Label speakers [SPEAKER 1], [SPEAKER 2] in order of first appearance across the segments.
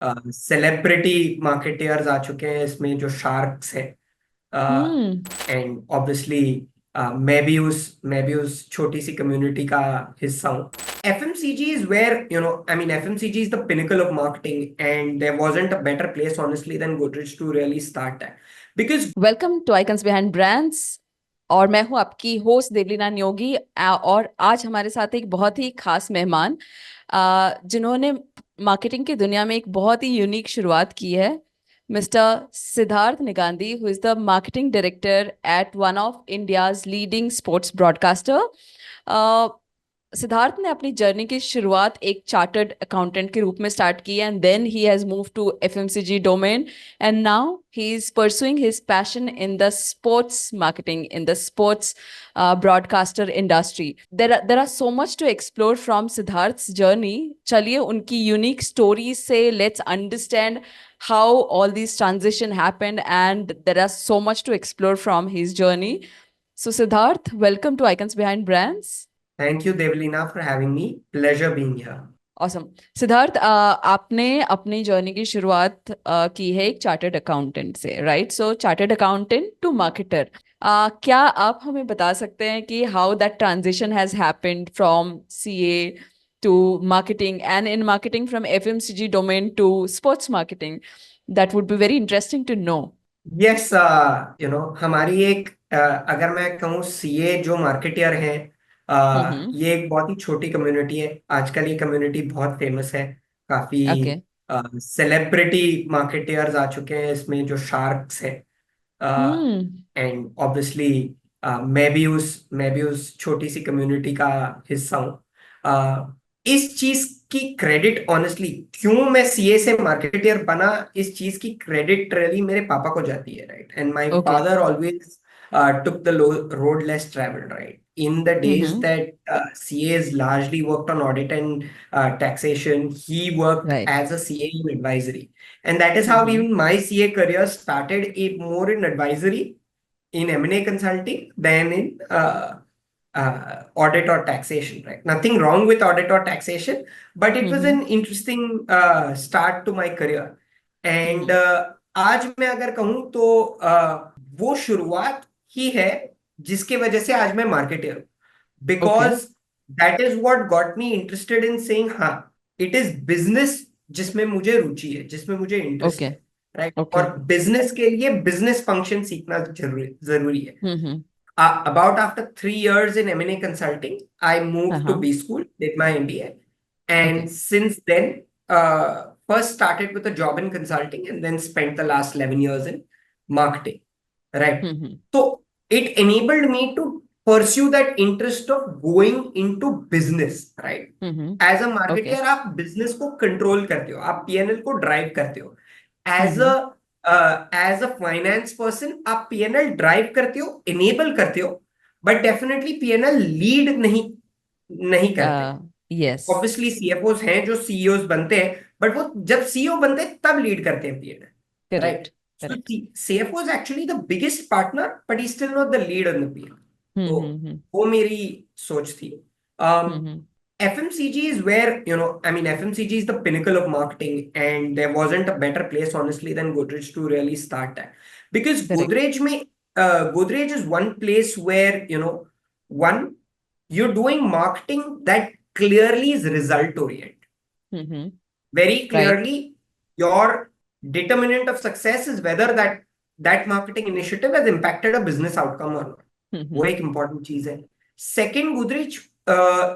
[SPEAKER 1] Celebrity marketeers आ चुके हैं इसमें जो शार्क्स हैं।
[SPEAKER 2] हम्म।
[SPEAKER 1] एंड ऑब्वियसली मैं भी उस छोटी सी कम्युनिटी का हिस्सा हूँ। FMCG is where, I mean, FMCG is the pinnacle of marketing, and there wasn't a better place, honestly, than Godrej to really start that. Because
[SPEAKER 2] welcome to icons behind brands. और मैं हूं आपकी host Devlina Niyogi. और आज हमारे साथ एक बहुत ही खास मेहमान जिन्होंने मार्केटिंग की दुनिया में एक बहुत ही यूनिक शुरुआत की है। Mister Siddharth Nigandhi, who is the marketing director at one of India's leading sports broadcaster. Siddharth ने अपनी जर्नी की शुरुआत एक चार्टर्ड अकाउंटेंट के रूप में स्टार्ट की, and then he has move to FMCG domain, and now he is pursuing his passion in the sports marketing, in the sports broadcaster industry. There are so much to explore from Siddharth's journey. चलिए उनकी unique stories से let's understand how all these transition happened, and there are so much to explore from his journey. So Siddharth, welcome to Icons Behind Brands.
[SPEAKER 1] thank you, Devalina, for having me. Pleasure being here.
[SPEAKER 2] Awesome. Siddharth, आपने अपनी journey की शुरुआत की है एक chartered accountant से, right? So chartered accountant to marketer, क्या आप हमें बता सकते हैं कि how that transition has happened from CA to marketing, and in marketing from FMCG domain to sports marketing? That would be very interesting to know.
[SPEAKER 1] Yes, हमारी एक अगर मैं कहूँ, सीए जो मार्केटियर हैं,
[SPEAKER 2] हम्म।
[SPEAKER 1] ये एक बहुत ही छोटी कम्युनिटी है। आजकल ये कम्युनिटी बहुत फेमस है। काफी
[SPEAKER 2] ओके।
[SPEAKER 1] सेलिब्रिटी मार्केटियर्स आ चुके हैं इसमें जो शार्क्स हैं।
[SPEAKER 2] हम्म।
[SPEAKER 1] एंड ऑब्वियसली मैं भी उस छोटी सी कम्युनिटी का हिस्सा हूँ। इस चीज की क्रेडिट, ऑनेस्टली, क्यों मैं सीए से मार्केटियर बना, इस चीज की क्रेडिट रियली मेरे पापा को जाती है, right? And my
[SPEAKER 2] okay.
[SPEAKER 1] Father always took the road less traveled, right? In the days
[SPEAKER 2] hmm.
[SPEAKER 1] that CAs largely worked on audit and taxation, he worked
[SPEAKER 2] right.
[SPEAKER 1] as a CA in advisory. And that is how
[SPEAKER 2] hmm.
[SPEAKER 1] even my CA career started, more in advisory, in M&A consulting, than in audit or taxation, right? Nothing wrong with audit or taxation, but it was
[SPEAKER 2] hmm.
[SPEAKER 1] an interesting start to my career. And
[SPEAKER 2] हम्म।
[SPEAKER 1] आज मैं अगर कहूँ तो वो शुरुआत ही है जिसके वजह से आज मैं मार्केटर हूँ।
[SPEAKER 2] Okay.
[SPEAKER 1] Because that is what got me interested in saying हाँ, इट इज बिजनेस जिसमें मुझे रुचि है, जिसमें मुझे इंटरेस्ट
[SPEAKER 2] ओके।
[SPEAKER 1] है, राइट?
[SPEAKER 2] ओके।
[SPEAKER 1] और बिजनेस के लिए बिजनेस फंक्शन सीखना जरूरी जरूरी है।
[SPEAKER 2] हम्म।
[SPEAKER 1] About after 3 years in M&A consulting, I moved to
[SPEAKER 2] हाँ।
[SPEAKER 1] B school, did my MBA,
[SPEAKER 2] okay.
[SPEAKER 1] and since then, first started with a job in consulting and then spent the last 11 years in marketing, right?
[SPEAKER 2] Hmm.
[SPEAKER 1] So it enabled me to pursue that interest of going into business, right?
[SPEAKER 2] Hmm.
[SPEAKER 1] As a
[SPEAKER 2] okay.
[SPEAKER 1] marketer, आप business को control करते हो, आप P&L को drive करते हो। As
[SPEAKER 2] hmm.
[SPEAKER 1] a as a finance person, आप PNL drive करते हो, इनेबल करते हो, बट डेफिनेटली पीएनएल लीड नहीं नहीं करते।
[SPEAKER 2] यस।
[SPEAKER 1] ऑब्वियसली सीएफओस हैं जो सीईओस बनते हैं, बट वो जब सीईओ बनते हैं तब लीड करते हैं PNL,
[SPEAKER 2] correct.
[SPEAKER 1] Right? So
[SPEAKER 2] correct.
[SPEAKER 1] CFO is actually the biggest partner, but he still not the lead on the PNL. तो
[SPEAKER 2] हम्म।
[SPEAKER 1] वो मेरी सोच थी।
[SPEAKER 2] हम्म।
[SPEAKER 1] FMCG is where, I mean, FMCG is the pinnacle of marketing, and there wasn't a better place, honestly, than Godrej to really start that. Because
[SPEAKER 2] correct.
[SPEAKER 1] Godrej is one place where, one, you're doing marketing that clearly is result oriented.
[SPEAKER 2] Hmm.
[SPEAKER 1] Very
[SPEAKER 2] right.
[SPEAKER 1] clearly, your determinant of success is whether that marketing initiative has impacted a business outcome or not. वो
[SPEAKER 2] हम्म।
[SPEAKER 1] एक important चीज है। Second, Goodrich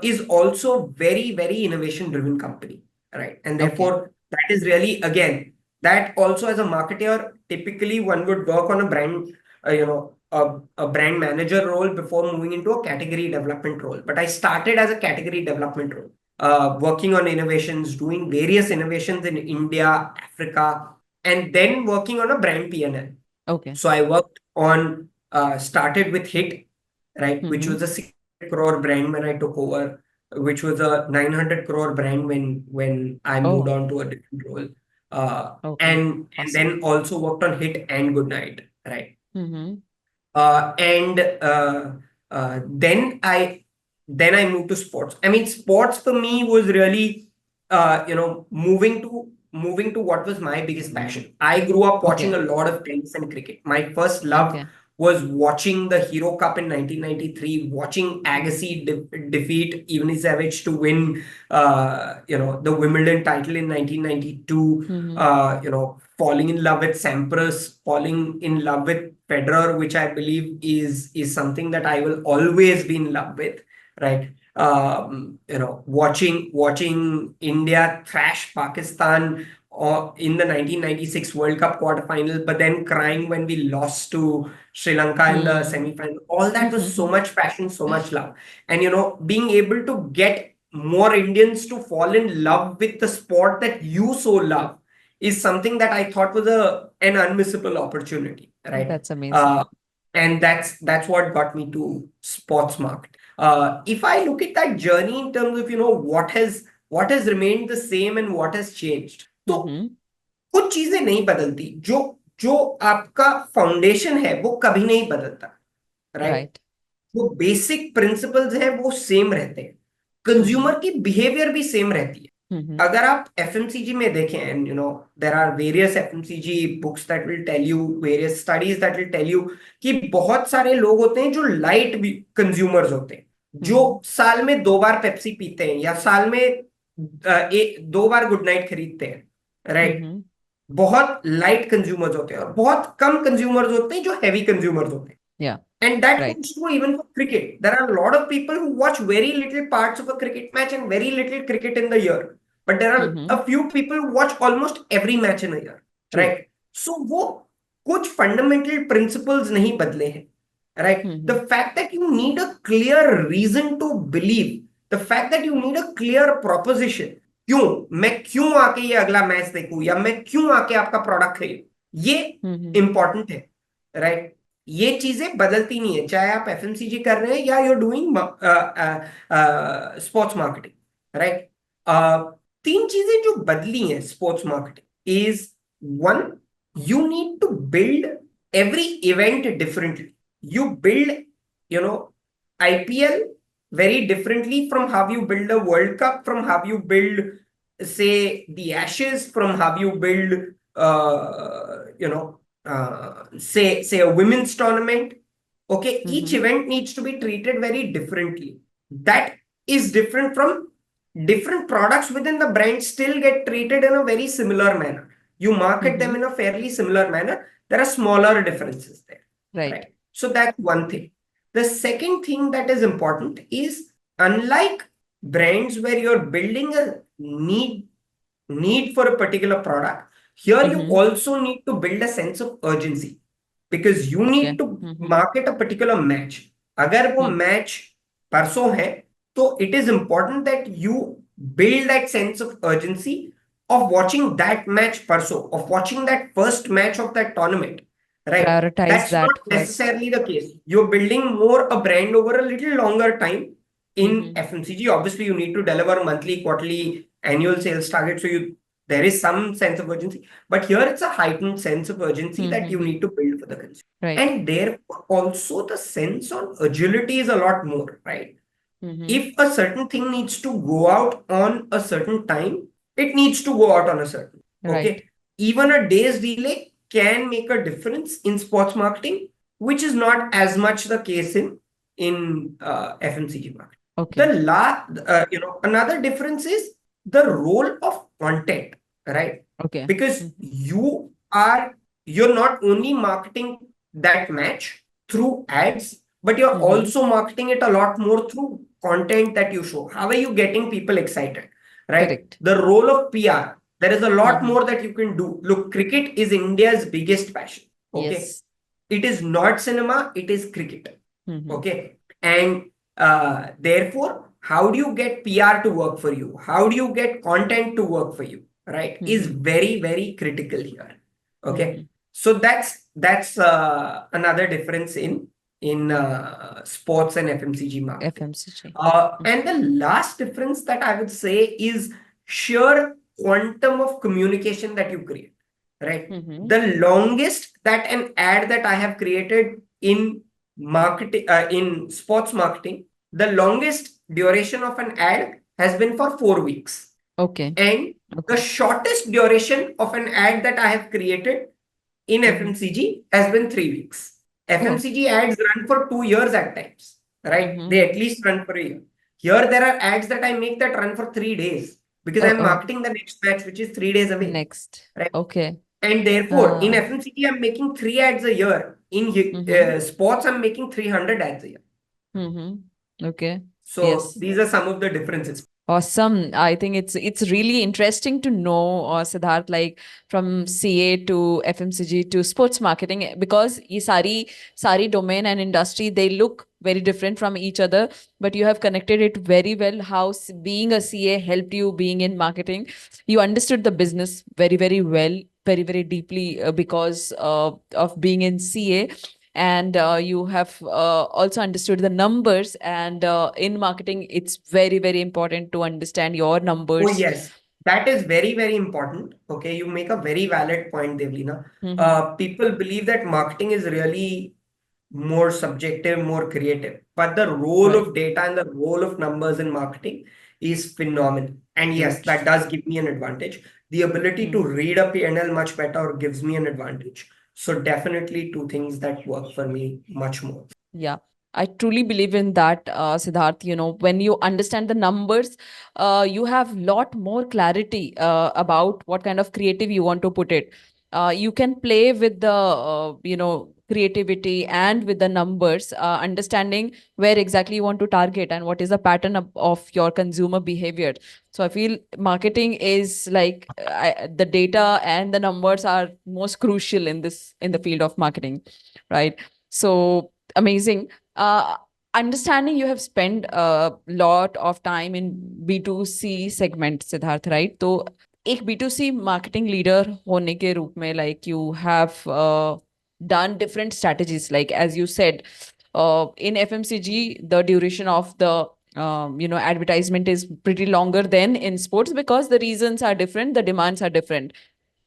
[SPEAKER 1] is also very, very innovation driven company, right? And
[SPEAKER 2] okay.
[SPEAKER 1] therefore, that is really, again, that also as a marketer, typically one would work on a brand, a brand manager role before moving into a category development role. But I started as a category development role, working on innovations, doing various innovations in India, Africa, and then working on a brand P&L.
[SPEAKER 2] Okay.
[SPEAKER 1] So I worked on, started with Hit, right, which
[SPEAKER 2] hmm.
[SPEAKER 1] was a 600 crore brand when I took over, which was a 900 crore brand when I moved
[SPEAKER 2] oh.
[SPEAKER 1] on to a different role.
[SPEAKER 2] Okay.
[SPEAKER 1] And
[SPEAKER 2] awesome।
[SPEAKER 1] then also worked on Hit and Goodnight, right?
[SPEAKER 2] Hmm.
[SPEAKER 1] And then I moved to sports. I mean, sports for me was really, moving to moving to what was my biggest passion. I grew up watching
[SPEAKER 2] Okay.
[SPEAKER 1] a lot of tennis and cricket. My first love
[SPEAKER 2] Okay.
[SPEAKER 1] was watching the Hero Cup in 1993, watching Agassi defeat Ivanisevic to win, the Wimbledon title in 1992.
[SPEAKER 2] Mm-hmm.
[SPEAKER 1] Falling in love with Sampras, falling in love with Federer, which I believe is something that I will always be in love with, right? Watching India thrash Pakistan in the 1996 World Cup quarterfinal, but then crying when we lost to Sri Lanka in the
[SPEAKER 2] Hmm.
[SPEAKER 1] semi-final. All that was so much passion, so much love. And being able to get more Indians to fall in love with the sport that you so love is something that I thought was an unmissable opportunity, right?
[SPEAKER 2] That's amazing.
[SPEAKER 1] Uh, and that's what got me to sports market. If I look at that journey in terms of what has remained the same and what has changed, तो
[SPEAKER 2] Mm-hmm.
[SPEAKER 1] कुछ चीजें नहीं बदलती. जो जो आपका foundation है वो कभी नहीं बदलता, राइट?
[SPEAKER 2] Right.
[SPEAKER 1] जो बेसिक प्रिंसिपल्स हैं वो सेम रहते हैं.
[SPEAKER 2] Mm-hmm.
[SPEAKER 1] कंज्यूमर की बिहेवियर भी सेम रहती है.
[SPEAKER 2] Mm-hmm.
[SPEAKER 1] अगर आप एफएमसीजी में देखें, and there are various FMCG books that will tell you, various studies that will tell you कि बहुत सारे लोग होते हैं जो लाइट कंज्यूमर्स होते हैं, जो साल में 2 बार पेप्सी पीते हैं या साल में 2 बार गुड नाइट खरीदते हैं, राइट?
[SPEAKER 2] Mm-hmm.
[SPEAKER 1] बहुत लाइट कंज्यूमर्स होते हैं और बहुत कम कंज्यूमर्स होते हैं जो हैवी कंज्यूमर्स होते हैं.
[SPEAKER 2] Yeah.
[SPEAKER 1] And that
[SPEAKER 2] Right.
[SPEAKER 1] goes true even for cricket. There are a lot of people who watch very little parts of a cricket match and very little cricket in the year. But there are
[SPEAKER 2] Mm-hmm.
[SPEAKER 1] a few people who watch almost every match in a year.
[SPEAKER 2] True.
[SPEAKER 1] Right? So वो कुछ fundamental principles नहीं बदले हैं. Right?
[SPEAKER 2] Mm-hmm.
[SPEAKER 1] The fact that you need a clear reason to believe, the fact that you need a clear proposition. मैं क्यों आके ये अगला मैच देखूं या मैं क्यों आके आपका प्रोडक्ट खरीदूं, ये
[SPEAKER 2] Mm-hmm.
[SPEAKER 1] इंपॉर्टेंट है, राइट? ये चीजें बदलती नहीं है, चाहे आप एफएमसीजी कर रहे हैं या you are doing sports marketing, right? 3 चीजें जो बदली हैं sports marketing is, one, you need to build every event differently. You build, IPL very differently from how you build a World Cup, from how you build, say, the Ashes, from how you build, say a women's tournament. Okay, each
[SPEAKER 2] Mm-hmm.
[SPEAKER 1] event needs to be treated very differently. That is different from different products within the brand still get treated in a very similar manner. You market them
[SPEAKER 2] Mm-hmm.
[SPEAKER 1] in a fairly similar manner. There are smaller differences there.
[SPEAKER 2] Right.
[SPEAKER 1] Right. So that's one thing. The second thing that is important is, unlike brands where you're building a need for a particular product, here you
[SPEAKER 2] Mm-hmm.
[SPEAKER 1] also need to build a sense of urgency because you
[SPEAKER 2] Okay.
[SPEAKER 1] need to
[SPEAKER 2] Mm-hmm.
[SPEAKER 1] market a particular match. अगर वो match परसों है, तो it is important that you build that sense of urgency of watching that match parso, of watching that first match of that tournament, right?
[SPEAKER 2] Prioritize
[SPEAKER 1] That's
[SPEAKER 2] that
[SPEAKER 1] not
[SPEAKER 2] first.
[SPEAKER 1] necessarily the case. You're building more a brand over a little longer time. In
[SPEAKER 2] Mm-hmm.
[SPEAKER 1] FMCG, obviously you need to deliver monthly, quarterly, annual sales targets, so there is some sense of urgency, but here it's a heightened sense of urgency that you
[SPEAKER 2] Mm-hmm.
[SPEAKER 1] need to build for the consumer.
[SPEAKER 2] Right.
[SPEAKER 1] And therefore also the sense on agility is a lot more, right?
[SPEAKER 2] Mm-hmm.
[SPEAKER 1] If a certain thing needs to go out on a certain time, it needs to go out on a certain, okay?
[SPEAKER 2] Right.
[SPEAKER 1] Even a day's delay can make a difference in sports marketing, which is not as much the case in FMCG marketing.
[SPEAKER 2] Okay.
[SPEAKER 1] Another difference is the role of content, right?
[SPEAKER 2] Okay.
[SPEAKER 1] Because
[SPEAKER 2] Mm-hmm.
[SPEAKER 1] you're not only marketing that match through ads, but you're
[SPEAKER 2] Mm-hmm.
[SPEAKER 1] also marketing it a lot more through content that you show. How are you getting people excited, right?
[SPEAKER 2] Correct.
[SPEAKER 1] The role of PR, there is a lot
[SPEAKER 2] Mm-hmm.
[SPEAKER 1] more that you can do. Look, cricket is India's biggest passion, okay?
[SPEAKER 2] Yes.
[SPEAKER 1] It is not cinema, it is cricket,
[SPEAKER 2] Mm-hmm.
[SPEAKER 1] okay? And therefore, how do you get PR to work for you? How do you get content to work for you, right? Is very, very critical here, okay?
[SPEAKER 2] Mm-hmm.
[SPEAKER 1] So that's another difference in sports and FMCG market.
[SPEAKER 2] FMCG.
[SPEAKER 1] And the last difference that I would say is sheer quantum of communication that you create, right?
[SPEAKER 2] Mm-hmm.
[SPEAKER 1] The longest that an ad that I have created in marketing, in sports marketing, the longest duration of an ad has been for 4 weeks.
[SPEAKER 2] Okay.
[SPEAKER 1] And the
[SPEAKER 2] Okay.
[SPEAKER 1] shortest duration of an ad that I have created in
[SPEAKER 2] Mm-hmm.
[SPEAKER 1] FMCG has been 3 weeks.
[SPEAKER 2] Oh.
[SPEAKER 1] FMCG ads run for 2 years at times, right?
[SPEAKER 2] Mm-hmm.
[SPEAKER 1] They at least run for a year. Here, there are ads that I make that run for 3 days because I'm
[SPEAKER 2] Oh.
[SPEAKER 1] marketing the next match, which is 3 days away,
[SPEAKER 2] Next.
[SPEAKER 1] right?
[SPEAKER 2] Okay.
[SPEAKER 1] And therefore, in
[SPEAKER 2] Uh,
[SPEAKER 1] FMCG, I'm making 3 ads a year. In
[SPEAKER 2] mm-hmm.
[SPEAKER 1] sports, I'm making 300 ads a year.
[SPEAKER 2] Mm-hmm. Okay.
[SPEAKER 1] So
[SPEAKER 2] Yes.
[SPEAKER 1] these are some of the differences.
[SPEAKER 2] Awesome. I think it's really interesting to know, Siddharth, like from CA to FMCG to sports marketing, because ye sari domain and industry, they look very different from each other, but you have connected it very well. How being a CA helped you being in marketing. You understood the business very, very well, very, very deeply, because of being in CA. And you have also understood the numbers, and in marketing it's very, very important to understand your
[SPEAKER 1] Oh,
[SPEAKER 2] numbers.
[SPEAKER 1] yes. That is very, very important. Okay, you make a very valid point, Devlina.
[SPEAKER 2] Mm-hmm.
[SPEAKER 1] People believe that marketing is really more subjective, more creative. But the role
[SPEAKER 2] Right.
[SPEAKER 1] of data and the role of numbers in marketing is phenomenal. And yes,
[SPEAKER 2] Right.
[SPEAKER 1] that does give me an advantage. The ability to
[SPEAKER 2] Mm-hmm.
[SPEAKER 1] read a P&L much better gives me an advantage. So definitely two things that work for me much more.
[SPEAKER 2] Yeah, I truly believe in that, Siddharth. You know, when you understand the numbers, you have lot more clarity about what kind of creative you want to put it. You can play with the, creativity and with the numbers, understanding where exactly you want to target and what is the pattern of your consumer behavior. So I feel marketing is like, the data and the numbers are most crucial in the field of marketing, right? So amazing. Understanding you have spent a lot of time in B2C segment, Siddharth, right? तो एक B2C marketing leader होने के रूप में, like, you have done different strategies, like as you said, in FMCG the duration of the advertisement is pretty longer than in sports, because the reasons are different, the demands are different.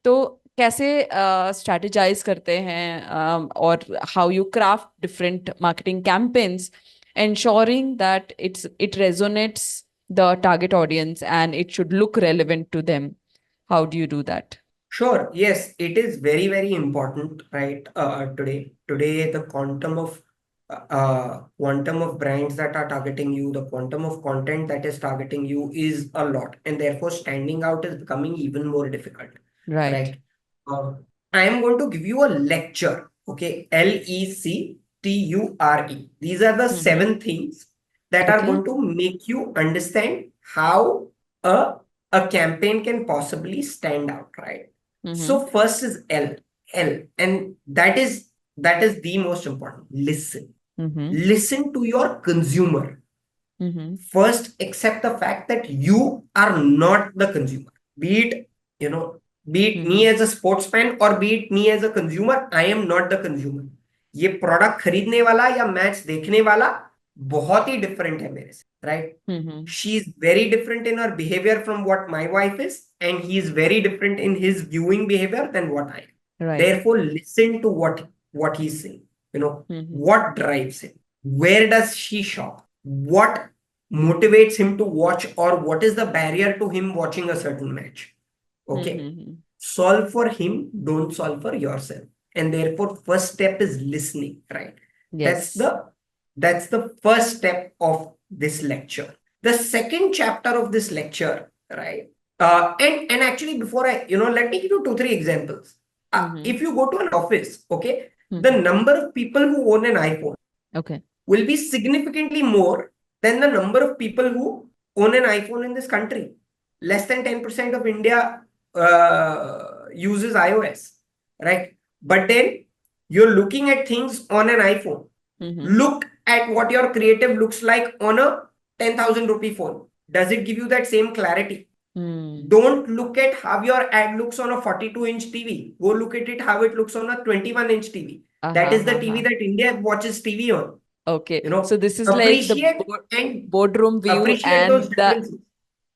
[SPEAKER 2] तो कैसे strategize करते हैं, और how you craft different marketing campaigns, ensuring that it resonates the target audience and it should look relevant to them. How do you do that?
[SPEAKER 1] Sure. Yes, it is very, very important, right? Today, the quantum of brands that are targeting you, the quantum of content that is targeting you is a lot, and therefore standing out is becoming even more difficult,
[SPEAKER 2] Right.
[SPEAKER 1] right? Uh, I am going to give you a lecture. Okay, LECTURE. These are the
[SPEAKER 2] Mm-hmm.
[SPEAKER 1] 7 things that are
[SPEAKER 2] Okay.
[SPEAKER 1] going to make you understand how a a campaign can possibly stand out, right?
[SPEAKER 2] Mm-hmm.
[SPEAKER 1] So first is L, and that is the most important. Listen.
[SPEAKER 2] Mm-hmm.
[SPEAKER 1] Listen to your consumer.
[SPEAKER 2] Mm-hmm.
[SPEAKER 1] First, accept the fact that you are not the consumer. Be it, you know, be it
[SPEAKER 2] Mm-hmm.
[SPEAKER 1] me as a sportsman or be it me as a consumer, I am not the consumer. ये product खरीदने वाला या match देखने वाला बहुत ही different है मेरे से, right?
[SPEAKER 2] Mm-hmm.
[SPEAKER 1] She is very different in her behavior from what my wife is, and he is very different in his viewing behavior than what I am.
[SPEAKER 2] Right.
[SPEAKER 1] Therefore, listen to what he's saying.
[SPEAKER 2] Mm-hmm.
[SPEAKER 1] What drives him? Where does she shop? What motivates him to watch, or what is the barrier to him watching a certain match? Okay.
[SPEAKER 2] Mm-hmm.
[SPEAKER 1] Solve for him, don't solve for yourself. And therefore, first step is listening, right? That's
[SPEAKER 2] Yes.
[SPEAKER 1] the that's the first step of this lecture. The second chapter of this lecture, right? And actually, before let me give you 2 3 examples.
[SPEAKER 2] Mm-hmm.
[SPEAKER 1] If you go to an office, okay, the
[SPEAKER 2] Mm-hmm.
[SPEAKER 1] number of people who own an iPhone
[SPEAKER 2] Okay.
[SPEAKER 1] will be significantly more than the number of people who own an iPhone in this country. Less than 10% of India uses iOS, right? But then you're looking at things on an iPhone.
[SPEAKER 2] Mm-hmm.
[SPEAKER 1] Look at what your creative looks like on a 10,000 rupee phone. Does it give you that same clarity?
[SPEAKER 2] Mm.
[SPEAKER 1] Don't look at how your ad looks on a 42-inch TV. Go look at it how it looks on a 21-inch TV. That is the TV
[SPEAKER 2] Uh-huh.
[SPEAKER 1] that India watches TV on.
[SPEAKER 2] Okay, so this is like the
[SPEAKER 1] Appreciate and
[SPEAKER 2] boardroom view,
[SPEAKER 1] appreciate those
[SPEAKER 2] and the
[SPEAKER 1] differences.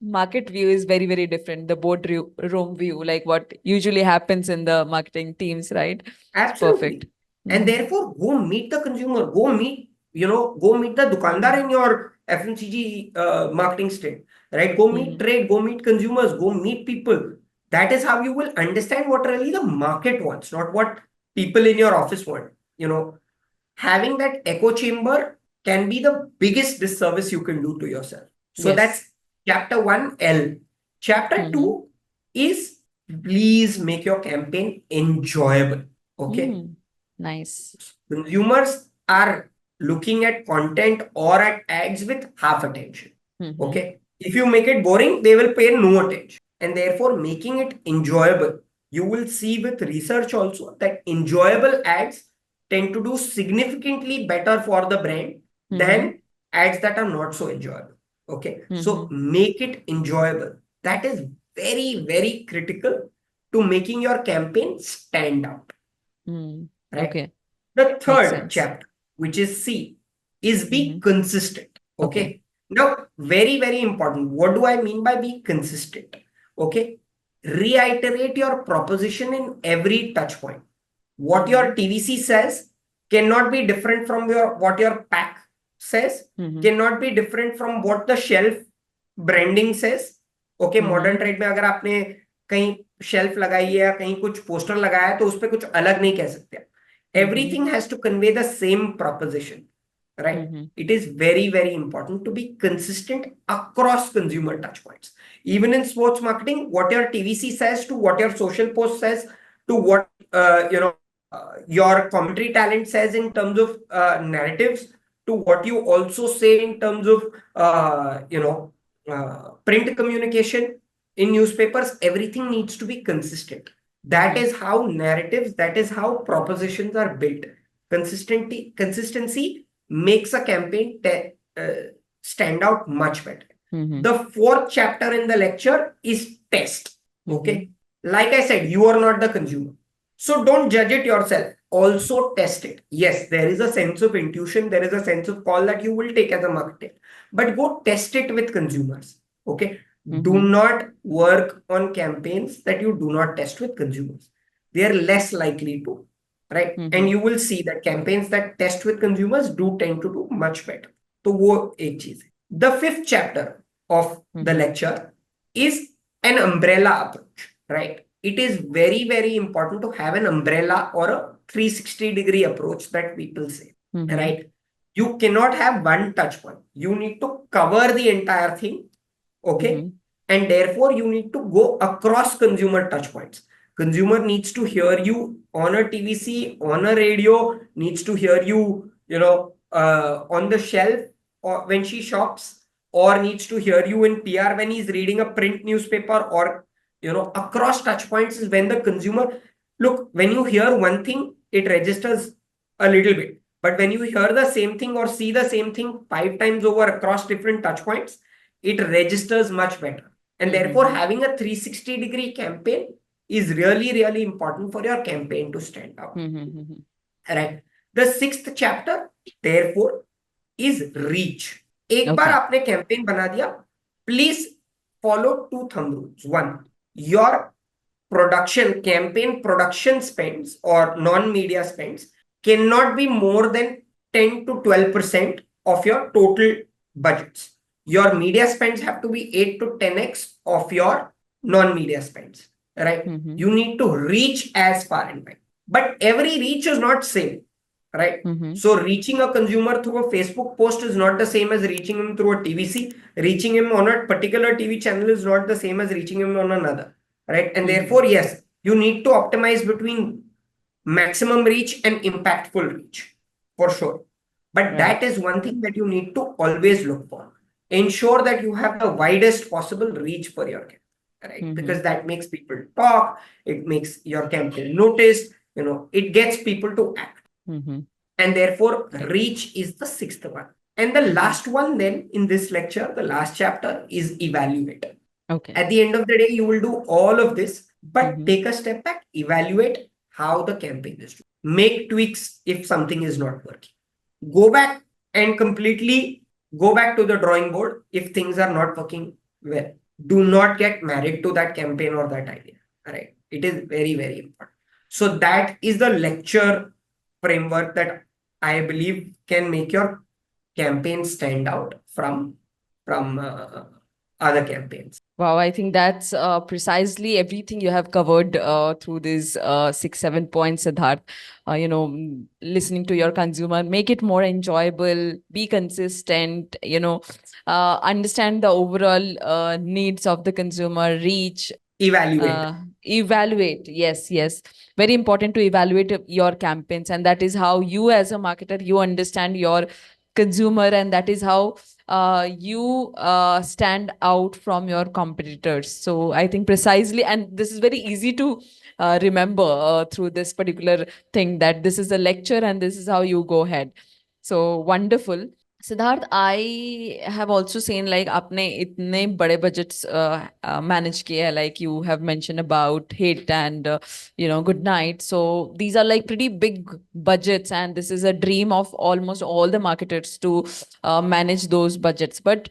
[SPEAKER 2] market view is very, very different. The boardroom view, like what usually happens in the marketing teams, right? It's perfect.
[SPEAKER 1] Absolutely. And
[SPEAKER 2] Mm-hmm.
[SPEAKER 1] therefore, go meet the consumer. Go meet the dukandar
[SPEAKER 2] Mm-hmm.
[SPEAKER 1] in your FMCG marketing state. right? Go meet
[SPEAKER 2] Mhm.
[SPEAKER 1] trade, go meet consumers, go meet people. That is how you will understand what really the market wants, not what people in your office want. Having that echo chamber can be the biggest disservice you can do to yourself. So
[SPEAKER 2] Yes.
[SPEAKER 1] that's chapter 1L. Chapter
[SPEAKER 2] Mhm.
[SPEAKER 1] 2 is please make your campaign enjoyable. Okay.
[SPEAKER 2] Mm. Nice.
[SPEAKER 1] Consumers are looking at content or at ads with half attention.
[SPEAKER 2] Mhm.
[SPEAKER 1] Okay. If you make it boring, they will pay no attention. And therefore, making it enjoyable, you will see with research also that enjoyable ads tend to do significantly better for the brand
[SPEAKER 2] Mhm.
[SPEAKER 1] than ads that are not so enjoyable. Okay. So
[SPEAKER 2] Mhm.
[SPEAKER 1] make it enjoyable. That is very, very critical to making your campaign stand out.
[SPEAKER 2] Mm.
[SPEAKER 1] Right.
[SPEAKER 2] Okay.
[SPEAKER 1] The
[SPEAKER 2] Makes
[SPEAKER 1] third
[SPEAKER 2] sense.
[SPEAKER 1] chapter, which is C, is be
[SPEAKER 2] Mhm.
[SPEAKER 1] consistent.
[SPEAKER 2] Okay.
[SPEAKER 1] Okay. Now, very, very important. What do I mean by be consistent? Okay. Reiterate your proposition in every touch point. What
[SPEAKER 2] Mhm.
[SPEAKER 1] your TVC says cannot be different from what your pack says,
[SPEAKER 2] Mhm.
[SPEAKER 1] cannot be different from what the shelf branding says. Okay, modern
[SPEAKER 2] Mhm.
[SPEAKER 1] Trade में अगर आपने कहीं shelf लगाई है या कहीं कुछ poster लगाया है तो उस पर कुछ अलग नहीं कह सकते.
[SPEAKER 2] Mhm.
[SPEAKER 1] Everything has to convey the same proposition, right?
[SPEAKER 2] Mhm.
[SPEAKER 1] It is very, very important to be consistent across consumer touch points. Even in sports marketing, what your TVC says to what your social post says to what your commentary talent says in terms of narratives to what you also say in terms of print communication in newspapers, everything needs to be consistent. That
[SPEAKER 2] Mhm.
[SPEAKER 1] is how narratives, that is how propositions are built. Consistency makes a campaign stand out much better.
[SPEAKER 2] Mhm.
[SPEAKER 1] The fourth chapter in the lecture is test.
[SPEAKER 2] Mhm.
[SPEAKER 1] Okay. Like I said, you are not the consumer. So don't judge it yourself. Also test it. Yes, there is a sense of intuition, there is a sense of call that you will take as a marketer, but go test it with consumers. Okay. Do
[SPEAKER 2] Mhm.
[SPEAKER 1] not work on campaigns that you do not test with consumers. They are less likely to, right? And
[SPEAKER 2] Mhm.
[SPEAKER 1] you will see that campaigns that test with consumers do tend to do much better. तो वो एक चीज है. The fifth chapter of the
[SPEAKER 2] Mhm.
[SPEAKER 1] lecture is an umbrella approach, right? It is very, very important to have an umbrella or a 360-degree approach that people say,
[SPEAKER 2] Mhm.
[SPEAKER 1] right? You cannot have one touch point. You need to cover the entire thing, okay?
[SPEAKER 2] Mhm.
[SPEAKER 1] And therefore, you need to go across consumer touch points. Consumer needs to hear you on a TVC, on a radio, needs to hear you, on the shelf or when she shops, or needs to hear you in PR when he's reading a print newspaper, or across touch points is when the consumer look, when you hear one thing, it registers a little bit. But when you hear the same thing or see the same thing 5 times over across different touch points, it registers much better. And therefore,
[SPEAKER 2] Mhm.
[SPEAKER 1] having a 360-degree campaign is really, really important for your campaign to stand out.
[SPEAKER 2] Mhm.
[SPEAKER 1] Right. The sixth chapter, therefore, is reach. एक बार
[SPEAKER 2] Okay.
[SPEAKER 1] आपने campaign बना दिया, please follow two thumb rules. One, your campaign production spends or non-media spends cannot be more than 10 to 12% of your total budgets. Your media spends have to be 8 to 10x of your non-media spends, right?
[SPEAKER 2] Mhm.
[SPEAKER 1] You need to reach as far and wide. But every reach is not same, right?
[SPEAKER 2] Mhm.
[SPEAKER 1] So reaching a consumer through a Facebook post is not the same as reaching him through a TVC. Reaching him on a particular TV channel is not the same as reaching him on another, right? And
[SPEAKER 2] Mhm.
[SPEAKER 1] therefore, yes, you need to optimize between maximum reach and impactful reach for sure. But that
[SPEAKER 2] Right.
[SPEAKER 1] is one thing that you need to always look for. Ensure that you have the widest possible reach for your campaign, right? Because
[SPEAKER 2] Mhm.
[SPEAKER 1] that makes people talk, it makes your campaign noticed, it gets people to act.
[SPEAKER 2] Mhm.
[SPEAKER 1] And therefore,
[SPEAKER 2] Right.
[SPEAKER 1] reach is the sixth one. And the
[SPEAKER 2] Mhm.
[SPEAKER 1] last one, then in this lecture, the last chapter is evaluate.
[SPEAKER 2] Okay.
[SPEAKER 1] At the end of the day, you will do all of this, but
[SPEAKER 2] Mhm.
[SPEAKER 1] take a step back, evaluate how the campaign is doing. Make tweaks if something is not working. Go back and completely go back to the drawing board if things are not working well. Do not get married to that campaign or that idea. All right. It is very, very important. So that is the lecture framework that I believe can make your campaign stand out from other campaigns.
[SPEAKER 2] Wow, I think that's precisely everything you have covered through these 6, 7 points, Siddharth. Listening to your consumer, make it more enjoyable, be consistent, understand the overall needs of the consumer, reach,
[SPEAKER 1] Evaluate.
[SPEAKER 2] evaluate. Yes. Very important to evaluate your campaigns. And that is how you as a marketer, you understand your consumer, and that is how you stand out from your competitors. So I think precisely, and this is very easy to remember through this particular thing, that this is a lecture and this is how you go ahead. So wonderful. Siddharth, I have also seen like आपने इतने बड़े budgets manage किए हैं, like you have mentioned about Hit and Good Night. So these are like pretty big budgets, and this is a dream of almost all the marketers to manage those budgets. But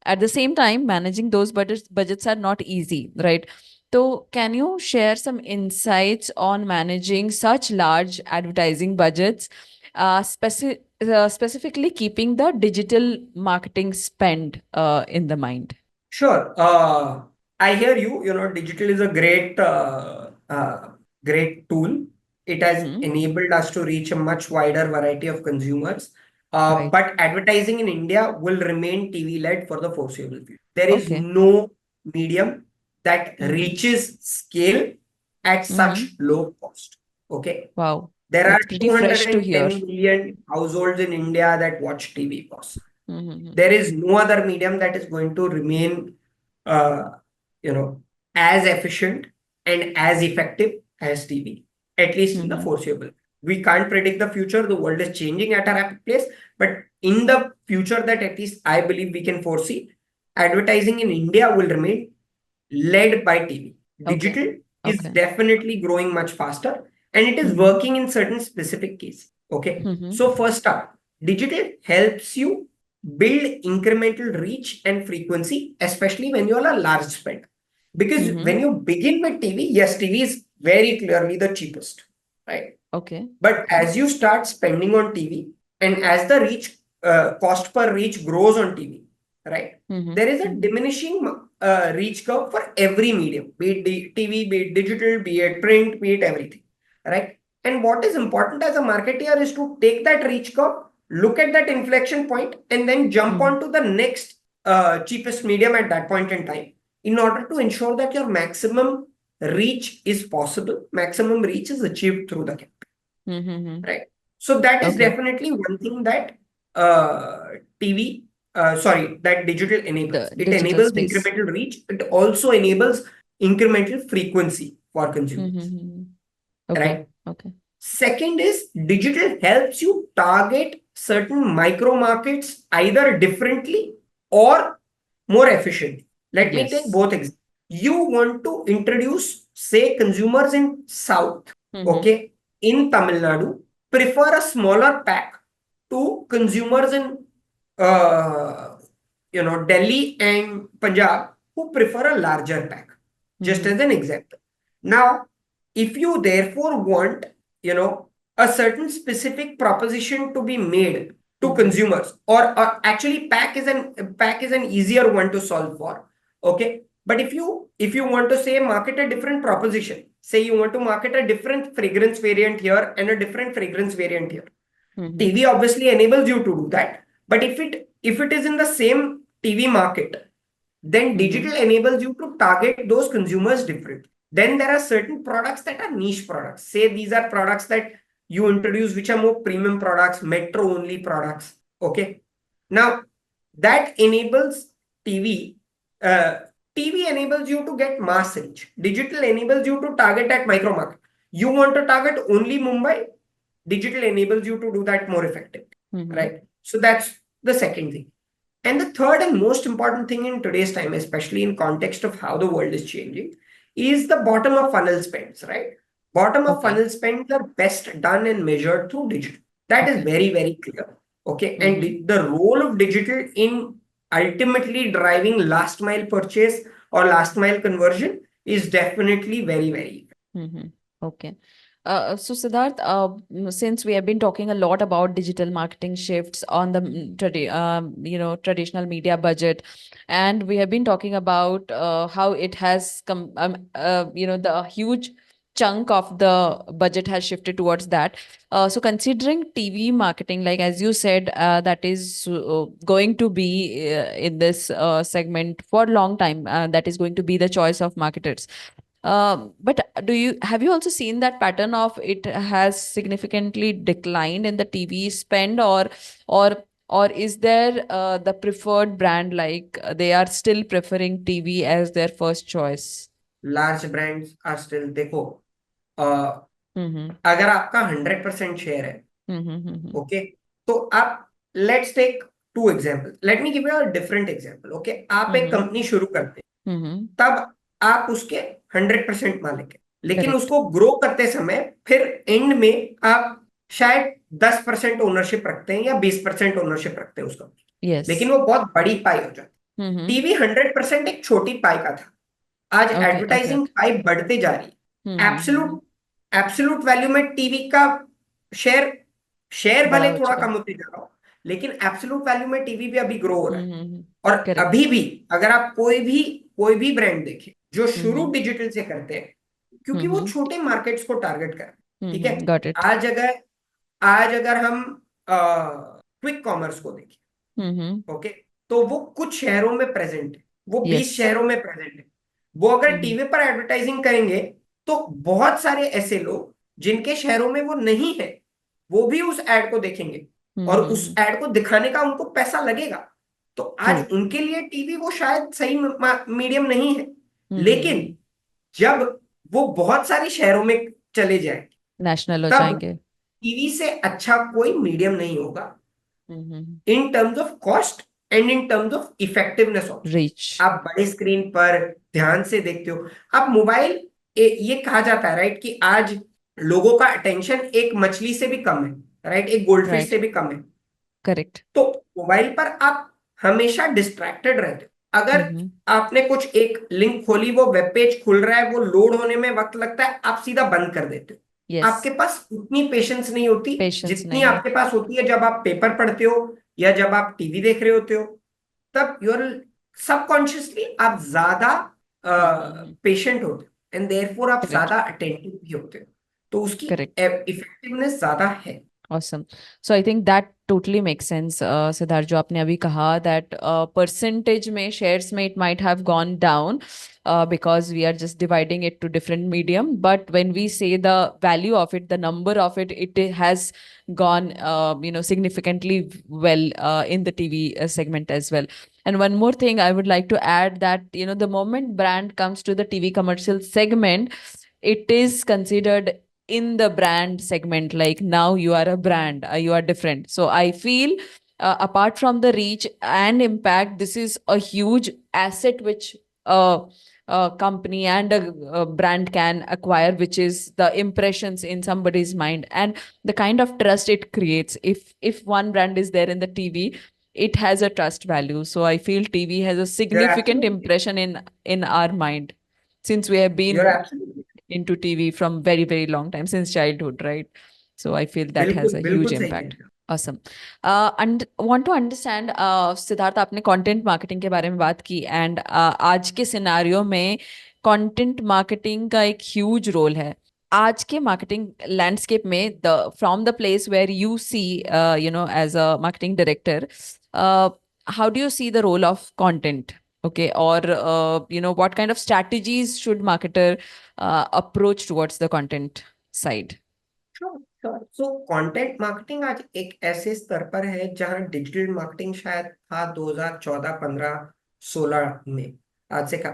[SPEAKER 2] at the same time, managing those budgets are not easy, right? So can you share some insights on managing such large advertising budgets, specifically keeping the digital marketing spend in the mind?
[SPEAKER 1] Sure. I hear you. Digital is a great tool. It has
[SPEAKER 2] Mm-hmm.
[SPEAKER 1] enabled us to reach a much wider variety of consumers.
[SPEAKER 2] Right.
[SPEAKER 1] But advertising in India will remain TV-led for the foreseeable future. There is
[SPEAKER 2] Okay.
[SPEAKER 1] no medium that
[SPEAKER 2] Mm-hmm.
[SPEAKER 1] reaches scale at
[SPEAKER 2] Mm-hmm.
[SPEAKER 1] such low cost. Okay.
[SPEAKER 2] Wow.
[SPEAKER 1] There are
[SPEAKER 2] That's pretty fresh to
[SPEAKER 1] 210
[SPEAKER 2] hear.
[SPEAKER 1] million households in India that watch TV.
[SPEAKER 2] Mm-hmm.
[SPEAKER 1] There is no other medium that is going to remain, uh, as efficient and as effective as TV, at least in the
[SPEAKER 2] Mm-hmm.
[SPEAKER 1] foreseeable. We can't predict the future. The world is changing at a rapid pace, but in the future that at least I believe we can foresee, advertising in India will remain led by TV.
[SPEAKER 2] Okay.
[SPEAKER 1] Digital is
[SPEAKER 2] Okay.
[SPEAKER 1] definitely growing much faster, and it is
[SPEAKER 2] Mm-hmm.
[SPEAKER 1] working in certain specific cases. Okay.
[SPEAKER 2] Mm-hmm.
[SPEAKER 1] So first up, digital helps you build incremental reach and frequency, especially when you are a large spend. Because
[SPEAKER 2] Mm-hmm.
[SPEAKER 1] when you begin with TV, yes, TV is very clearly the cheapest, right?
[SPEAKER 2] Okay.
[SPEAKER 1] But as you start spending on TV, and as the reach cost per reach grows on TV, right?
[SPEAKER 2] Mm-hmm.
[SPEAKER 1] There is a
[SPEAKER 2] Mm-hmm.
[SPEAKER 1] diminishing reach curve for every medium, be it TV, be it digital, be it print, be it everything, right? And what is important as a marketer is to take that reach curve, look at that inflection point, and then jump
[SPEAKER 2] Mm-hmm.
[SPEAKER 1] onto the next cheapest medium at that point in time, in order to ensure that your maximum reach is possible, maximum reach is achieved through the campaign.
[SPEAKER 2] Mm-hmm.
[SPEAKER 1] Right. So that is
[SPEAKER 2] Okay.
[SPEAKER 1] definitely one thing that that digital enables.
[SPEAKER 2] The
[SPEAKER 1] It
[SPEAKER 2] digital
[SPEAKER 1] enables
[SPEAKER 2] space.
[SPEAKER 1] incremental reach. It also enables incremental frequency for consumers.
[SPEAKER 2] Mm-hmm. Okay.
[SPEAKER 1] Right.
[SPEAKER 2] Okay.
[SPEAKER 1] Second is digital helps you target certain micro markets either differently or more efficiently. Let me take
[SPEAKER 2] Yes.
[SPEAKER 1] both examples. You want to introduce, say, consumers in South,
[SPEAKER 2] Mm-hmm.
[SPEAKER 1] okay, in Tamil Nadu, prefer a smaller pack to consumers in, Delhi and Punjab who prefer a larger pack, just
[SPEAKER 2] Mm-hmm.
[SPEAKER 1] as an example. Now, if you therefore want, a certain specific proposition to be made to
[SPEAKER 2] Mm-hmm.
[SPEAKER 1] consumers, or actually pack is an easier one to solve for, okay. But if you want to say market a different proposition, say you want to market a different fragrance variant here and a different fragrance variant here,
[SPEAKER 2] Mm-hmm.
[SPEAKER 1] TV obviously enables you to do that. But if it is in the same TV market, then
[SPEAKER 2] Mm-hmm.
[SPEAKER 1] digital enables you to target those consumers different. Then there are certain products that are niche products. Say these are products that you introduce which are more premium products, metro only products. Okay. Now that enables TV. Uh, TV enables you to get mass reach. Digital enables you to target that micro market. You want to target only Mumbai. Digital enables you to do that more effectively.
[SPEAKER 2] Mm-hmm.
[SPEAKER 1] Right. So that's the second thing. And the third and most important thing in today's time, especially in context of how the world is changing, is the bottom of funnel spends, right? Bottom of
[SPEAKER 2] Okay.
[SPEAKER 1] funnel spends are best done and measured through digital. That is
[SPEAKER 2] Okay.
[SPEAKER 1] very, very clear. Okay. And
[SPEAKER 2] Mm-hmm.
[SPEAKER 1] the role of digital in ultimately driving last mile purchase or last mile conversion is definitely very, very.
[SPEAKER 2] Mm-hmm. Okay. So Siddharth, since we have been talking a lot about digital marketing shifts on the traditional media budget, and we have been talking about how it has come, the huge chunk of the budget has shifted towards that. So considering TV marketing, like as you said, that is going to be in this segment for a long time. That is going to be the choice of marketers. But have you also seen that pattern of it has significantly declined in the TV spend, or is there the preferred brand, like they are still preferring TV as their first choice?
[SPEAKER 1] Large brands are still, देखो,
[SPEAKER 2] Mm-hmm.
[SPEAKER 1] अगर आपका 100% share है,
[SPEAKER 2] Mm-hmm.
[SPEAKER 1] Okay, तो आप, let's take to example, let me give you a different example, okay, आप एक
[SPEAKER 2] Mm-hmm.
[SPEAKER 1] Company शुरू करते हैं,
[SPEAKER 2] Mm-hmm.
[SPEAKER 1] तब आप उसके 100% मालिक है, लेकिन
[SPEAKER 2] Correct.
[SPEAKER 1] उसको ग्रो करते समय फिर एंड में आप शायद 10% ओनरशिप रखते हैं या 20% ओनरशिप रखते हैं उसका, लेकिन
[SPEAKER 2] Yes.
[SPEAKER 1] वो बहुत बड़ी पाई हो जाती है।
[SPEAKER 2] Mm-hmm.
[SPEAKER 1] टीवी 100% एक छोटी पाई का था, आज
[SPEAKER 2] Okay. Okay.
[SPEAKER 1] Advertising
[SPEAKER 2] Okay.
[SPEAKER 1] पाई बढ़ते जा रही है।
[SPEAKER 2] Mm-hmm.
[SPEAKER 1] एब्सोल्यूट एब्सोल्यूट वैल्यू में टीवी का शेयर शेयर
[SPEAKER 2] बड़ा
[SPEAKER 1] भले
[SPEAKER 2] हो
[SPEAKER 1] थोड़ा
[SPEAKER 2] चुका है।
[SPEAKER 1] कम होते जा रहा हो, लेकिन एब्सोल्यूट वैल्यू में टीवी भी अभी ग्रो हो रहा है।
[SPEAKER 2] Mm-hmm.
[SPEAKER 1] और
[SPEAKER 2] Correct.
[SPEAKER 1] अभी भी अगर आप कोई भी ब्रांड देखें जो शुरू
[SPEAKER 2] Mm-hmm.
[SPEAKER 1] डिजिटल से करते हैं, क्योंकि वो
[SPEAKER 2] Mm-hmm.
[SPEAKER 1] छोटे मार्केट्स को टारगेट कर रहे हैं, ठीक है।
[SPEAKER 2] Mm-hmm. Got it.
[SPEAKER 1] आज अगर हम क्विक कॉमर्स को देखें,
[SPEAKER 2] Mm-hmm.
[SPEAKER 1] ओके, तो वो कुछ शहरों में प्रेजेंट है, वो 20
[SPEAKER 2] Yes.
[SPEAKER 1] शहरों में प्रेजेंट है। वो अगर
[SPEAKER 2] Mm-hmm.
[SPEAKER 1] टीवी पर एडवर्टाइजिंग करेंगे तो बहुत सारे ऐसे लोग जिनके शहरों में वो नहीं है, वो भी उस एड को देखेंगे और उस
[SPEAKER 2] Mm-hmm.
[SPEAKER 1] एड को दिखाने का उनको पैसा लगेगा। तो
[SPEAKER 2] True.
[SPEAKER 1] आज उनके लिए टीवी वो शायद सही मीडियम नहीं है, लेकिन
[SPEAKER 2] Mm-hmm.
[SPEAKER 1] जब वो बहुत सारे शहरों में चले जाए,
[SPEAKER 2] नेशनल हो
[SPEAKER 1] तब
[SPEAKER 2] जाएंगे।
[SPEAKER 1] टीवी से अच्छा कोई मीडियम नहीं होगा
[SPEAKER 2] hmm.
[SPEAKER 1] In terms of cost and in terms of effectiveness
[SPEAKER 2] reach.
[SPEAKER 1] Also. आप बड़े स्क्रीन पर ध्यान से देखते हो, आप मोबाइल, ये कहा जाता है राइट कि आज लोगों का अटेंशन एक मछली से भी कम है, राइट, एक गोल्डफिश
[SPEAKER 2] राइट।
[SPEAKER 1] से भी कम है।
[SPEAKER 2] करेक्ट।
[SPEAKER 1] तो मोबाइल पर आप हमेशा डिस्ट्रैक्टेड रहते हो। अगर
[SPEAKER 2] हम्म।
[SPEAKER 1] आपने कुछ एक लिंक खोली, वो वेब पेज खुल रहा है, वो लोड होने में वक्त लगता है, आप सीधा बंद कर देते हो।
[SPEAKER 2] यस।
[SPEAKER 1] आपके पास उतनी पेशेंस नहीं होती
[SPEAKER 2] पेशेंस
[SPEAKER 1] जितनी
[SPEAKER 2] नहीं है।
[SPEAKER 1] आपके पास होती है जब आप पेपर पढ़ते हो या जब आप टीवी देख रहे होते हो। तब योर सबकॉन्शियसली आप ज्यादा
[SPEAKER 2] हम्म।
[SPEAKER 1] पेशेंट होते हो एंड देयरफॉर आप
[SPEAKER 2] करेक्ट।
[SPEAKER 1] ज्यादा अटेंटिव भी होते हो, तो उसकी
[SPEAKER 2] करेक्ट।
[SPEAKER 1] इफेक्टिवनेस ज्यादा है।
[SPEAKER 2] Awesome. So I think that totally makes sense, Siddharth, जो आपने अभी कहा that percentage में shares में it might have gone down because we are just dividing it to different medium. But when we say the value of it, the number of it, it has gone significantly well in the TV segment as well. And one more thing I would like to add that the moment brand comes to the TV commercial segment, it is considered in the brand segment, like now you are a brand, you are different. So I feel apart from the reach and impact, this is a huge asset which a company and a brand can acquire, which is the impressions in somebody's mind and the kind of trust it creates. If one brand is there in the TV, it has a trust value. So I feel TV has a
[SPEAKER 1] You're
[SPEAKER 2] significant
[SPEAKER 1] absolutely
[SPEAKER 2] impression in our mind, since we have
[SPEAKER 1] you're
[SPEAKER 2] been
[SPEAKER 1] absolutely
[SPEAKER 2] into TV from very, very long time, since childhood, right? So I feel that has
[SPEAKER 1] बिल्कुल
[SPEAKER 2] a huge
[SPEAKER 1] बिल्कुल सही कह
[SPEAKER 2] impact.
[SPEAKER 1] रहे हो।
[SPEAKER 2] Awesome. And want to understand, Siddharth, आपने content marketing के बारे में बात की एंड आज के सिनारियो में कंटेंट मार्केटिंग का एक ह्यूज रोल है आज के मार्केटिंग लैंडस्केप में, the from the place where you see as a marketing director, how do you see the role of content? Okay, or what kind of strategies should marketer approach towards the content side?
[SPEAKER 1] Sure sure. So content marketing आज एक ऐसे स्तर पर है जहां digital marketing शायद था 2014 15 16 में, आज से का,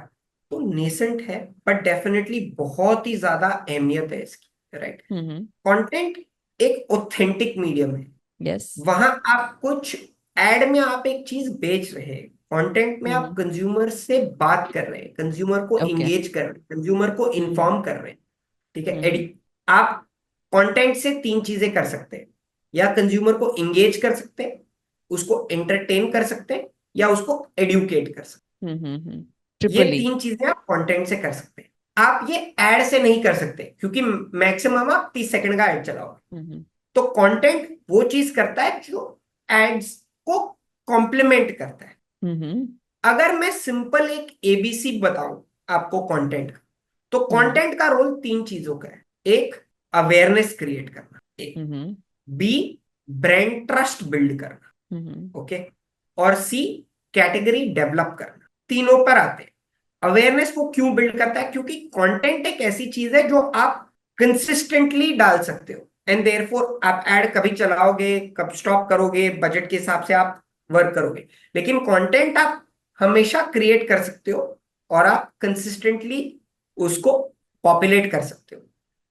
[SPEAKER 1] तो नेसेंट है, बट डेफिनेटली बहुत ही ज्यादा अहमियत है इसकी, राइट।
[SPEAKER 2] Mm-hmm.
[SPEAKER 1] कंटेंट एक ऑथेंटिक मीडियम है।
[SPEAKER 2] Yes.
[SPEAKER 1] वहां आप कुछ एड में आप एक चीज बेच रहे हैं, कंटेंट में आप
[SPEAKER 2] Mm-hmm.
[SPEAKER 1] कंज्यूमर से बात कर रहे हैं, कंज्यूमर को
[SPEAKER 2] Okay.
[SPEAKER 1] इंगेज कर रहे हैं, कंज्यूमर को
[SPEAKER 2] Mm-hmm.
[SPEAKER 1] इन्फॉर्म कर रहे हैं, ठीक है।
[SPEAKER 2] Mm-hmm.
[SPEAKER 1] आप कंटेंट से तीन चीजें कर सकते हैं, या कंज्यूमर को इंगेज कर सकते हैं, उसको एंटरटेन कर सकते हैं, या उसको एडुकेट कर सकते
[SPEAKER 2] Mm-hmm.
[SPEAKER 1] हैं। ये
[SPEAKER 2] Triple E.
[SPEAKER 1] तीन चीजें आप कंटेंट से कर सकते हैं। आप ये एड से नहीं कर सकते, क्योंकि मैक्सिमम आप 30 सेकंड का एड चलाओगे।
[SPEAKER 2] हम्म
[SPEAKER 1] तो कंटेंट वो चीज करता है जो एड्स को कॉम्प्लीमेंट करता है।
[SPEAKER 2] हम्म
[SPEAKER 1] अगर मैं सिंपल एक एबीसी बताऊं आपको कंटेंट का, तो
[SPEAKER 2] हम्म
[SPEAKER 1] कंटेंट का रोल तीन चीजों का है। एक, अवेयरनेस क्रिएट करना। एक,
[SPEAKER 2] हम्म
[SPEAKER 1] बी, ब्रांड ट्रस्ट बिल्ड करना।
[SPEAKER 2] हम्म
[SPEAKER 1] ओके। और सी, कैटेगरी डेवलप करना। तीनों पर आते हैं। अवेयरनेस वो क्यों बिल्ड करता है? क्योंकि कंटेंट एक ऐसी चीज है जो आप कंसिस्टेंटली डाल सकते हो, एंड देयरफॉर आप ऐड कभी चलाओगे, कब स्टॉप करोगे, बजट के हिसाब से आप वर्क करोगे। लेकिन कंटेंट आप हमेशा क्रिएट कर सकते हो, और आप कंसिस्टेंटली उसको पॉपुलेट कर सकते हो।